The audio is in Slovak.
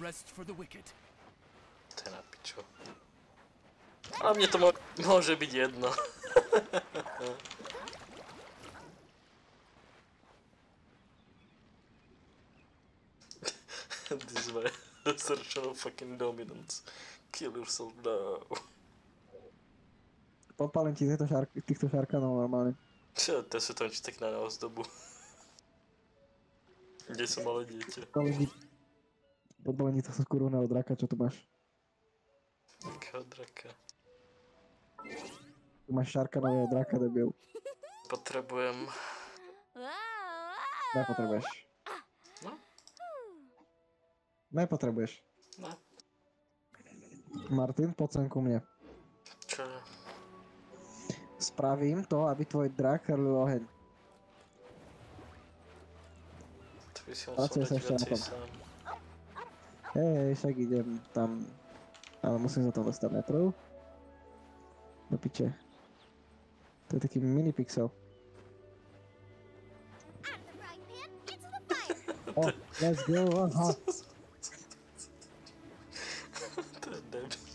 rest for the wicked. To je na piču. A mne to môže byť jedno. This is my assertion of fucking dominance. Kill yourself now. Podpalím ti týchto šarkanov normálne. Čo, to sú tam tak na ozdobu. Kde som malé dieťa. Podpalím ti tohto kurvného draka, čo tu máš. Akého draka? Tu máš šarkanového draka, debil. Potrebujem... Nepotrebuješ. No? Nepotrebuješ. No. Martin, poď sem ku mne. Čo? Spravím to, aby tvoj drak chrlil oheň. To by si musel Pracuje sa dať ešte na viacej tom. sám. Hej, však idem tam. Ale musím sa tam dostať najprv. Do piče. To je taký mini pixel. Oh, let's go, aha. To je debil.